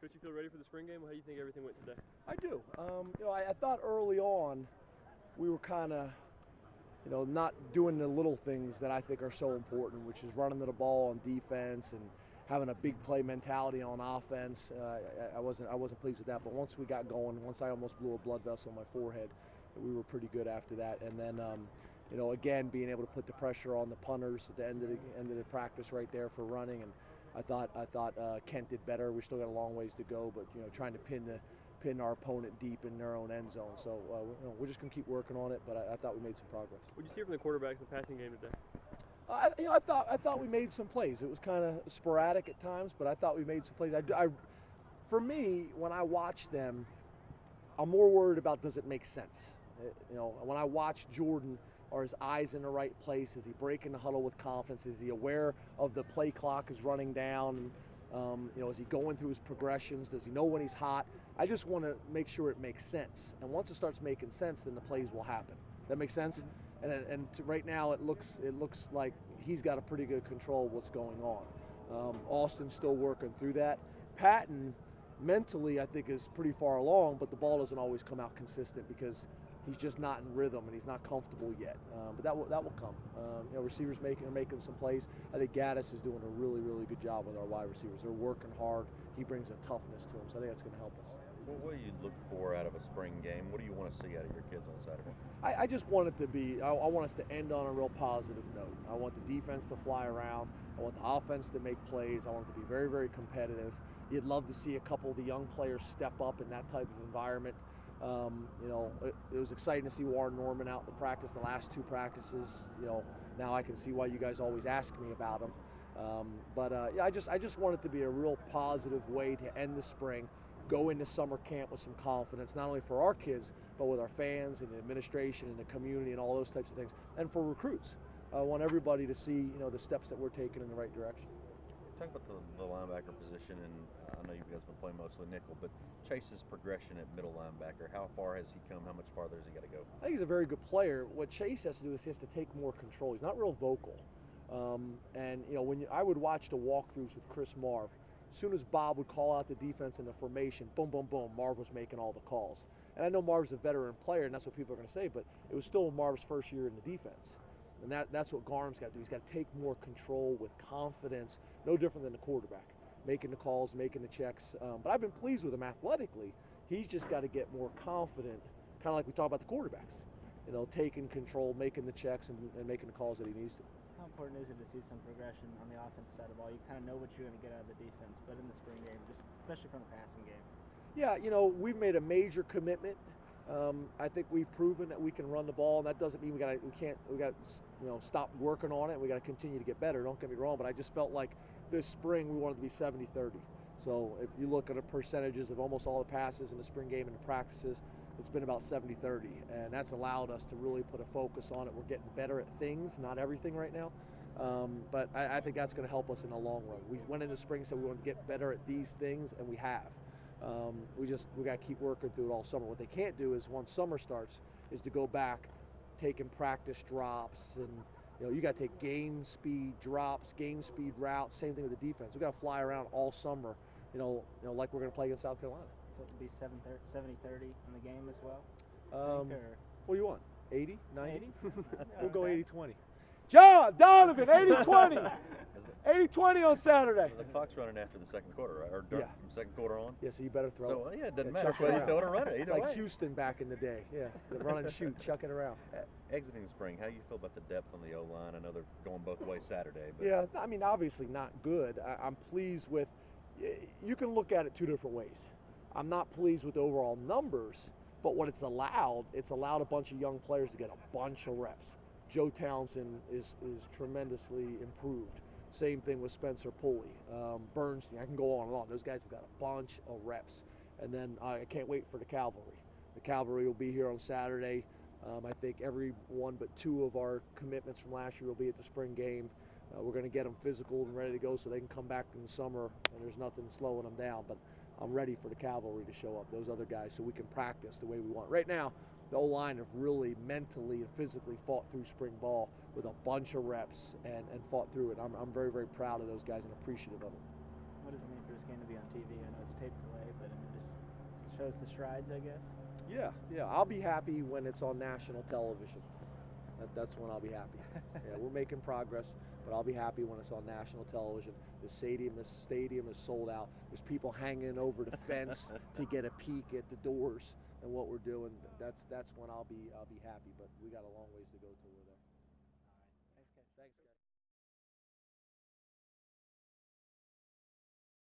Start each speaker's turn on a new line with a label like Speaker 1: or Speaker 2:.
Speaker 1: Coach, you feel ready for the spring game? How do you think everything went today?
Speaker 2: I do. I thought early on we were kind of, not doing the little things that I think are so important, which is running to the ball on defense and having a big play mentality on offense. I wasn't pleased with that. But once we got going, once I almost blew a blood vessel on my forehead, we were pretty good after that. And then, again, being able to put the pressure on the punters at the end of the practice right there for running. And I thought Kent did better. We still got a long ways to go, but trying to pin our opponent deep in their own end zone. So we're just gonna keep working on it. But I thought we made some progress.
Speaker 1: What did you see from the quarterbacks in the passing game today?
Speaker 2: I thought we made some plays. It was kind of sporadic at times, but I thought we made some plays. For me, when I watch them, I'm more worried about does it make sense. When I watch Jordan, are his eyes in the right place? Is he breaking the huddle with confidence? Is he aware of the play clock is running down? Is he going through his progressions? Does he know when he's hot? I just want to make sure it makes sense. And once it starts making sense, then the plays will happen. That makes sense? Right now it looks like he's got a pretty good control of what's going on. Austin's still working through that. Patton, mentally, I think is pretty far along, but the ball doesn't always come out consistent because he's just not in rhythm and he's not comfortable yet. But that will come. Receivers are making some plays. I think Gaddis is doing a really, really good job with our wide receivers. They're working hard. He brings a toughness to him, so I think that's going to help us.
Speaker 3: Well, what do you look for out of a spring game? What do you want to see out of your kids on Saturday?
Speaker 2: I just want it to be, I want us to end on a real positive note. I want the defense to fly around. I want the offense to make plays. I want it to be very, very competitive. You'd love to see a couple of the young players step up in that type of environment. It was exciting to see Warren Norman out in the practice, the last two practices. Now I can see why you guys always ask me about him. I just want it to be a real positive way to end the spring, go into summer camp with some confidence, not only for our kids, but with our fans and the administration and the community and all those types of things, and for recruits. I want everybody to see, the steps that we're taking in the right direction.
Speaker 3: Talk about the linebacker position, and I know you guys been playing mostly nickel, but Chase's progression at middle linebacker, how far has he come? How much farther has he got to go?
Speaker 2: I think he's a very good player. What Chase has to do is he has to take more control. He's not real vocal. I would watch the walkthroughs with Chris Marv. As soon as Bob would call out the defense in the formation, boom, boom, boom, Marv was making all the calls. And I know Marv's a veteran player, and that's what people are going to say, but it was still Marv's first year in the defense. And that's what Garham's got to do. He's got to take more control with confidence, no different than the quarterback, making the calls, making the checks. But I've been pleased with him athletically. He's just got to get more confident, kind of like we talk about the quarterbacks, taking control, making the checks, and making the calls that he needs to.
Speaker 4: How important is it to see some progression on the offensive side of the ball? You kind of know what you're going to get out of the defense, but in the spring game, especially from the passing game.
Speaker 2: Yeah, we've made a major commitment. I think we've proven that we can run the ball, and that doesn't mean we got stop working on it. We got to continue to get better. Don't get me wrong, but I just felt like this spring we wanted to be 70-30. So if you look at the percentages of almost all the passes in the spring game and the practices, it's been about 70-30, and that's allowed us to really put a focus on it. We're getting better at things, not everything right now, but I think that's going to help us in the long run. We went into spring and said we wanted to get better at these things, and we have. We got to keep working through it all summer. What they can't do is once summer starts is to go back taking practice drops, and you got to take game speed drops, game speed routes. Same thing with the defense. We got to fly around all summer, like we're going to play against South Carolina.
Speaker 4: So it'll be 70-30 in the game as well?
Speaker 2: What do you want? 80? 90?
Speaker 4: 80?
Speaker 2: We'll go 80-20. John Donovan, 80-20. 80-20 on Saturday.
Speaker 3: The clock's running after the second quarter, right? Or
Speaker 2: Yeah.
Speaker 3: from second quarter on?
Speaker 2: Yeah, so you better throw
Speaker 3: So,
Speaker 2: it.
Speaker 3: it doesn't
Speaker 2: Yeah,
Speaker 3: matter
Speaker 2: chuck it
Speaker 3: whether you
Speaker 2: around.
Speaker 3: throw it or run it.
Speaker 2: It's
Speaker 3: Either
Speaker 2: like
Speaker 3: way.
Speaker 2: Houston back in the day. Yeah, the run and shoot, chuck it around.
Speaker 3: Exiting spring, how do you feel about the depth on the O-line? I know they're going both ways Saturday. But
Speaker 2: Yeah, I mean, obviously not good. I'm pleased with, you can look at it two different ways. I'm not pleased with the overall numbers, but what it's allowed a bunch of young players to get a bunch of reps. Joe Townsend is tremendously improved. Same thing with Spencer Pulley, Bernstein. I can go on and on. Those guys have got a bunch of reps. And then I can't wait for the Cavalry. The Cavalry will be here on Saturday. I think every one but two of our commitments from last year will be at the spring game. We're going to get them physical and ready to go so they can come back in the summer, and there's nothing slowing them down. But I'm ready for the Cavalry to show up, those other guys, so we can practice the way we want. Right now, the O-line have really mentally and physically fought through spring ball with a bunch of reps and fought through it. I'm very, very proud of those guys and appreciative of it.
Speaker 4: What does it mean for this game to be on TV? I know it's taped for shows the strides, I guess.
Speaker 2: Yeah. I'll be happy when it's on national television. That's when I'll be happy. Yeah, we're making progress, but I'll be happy when it's on national television. The stadium is sold out. There's people hanging over the fence to get a peek at the doors and what we're doing. That's when I'll be happy. But we got a long ways to go till we're there.
Speaker 4: All right. Thanks, guys.
Speaker 2: Thanks, guys.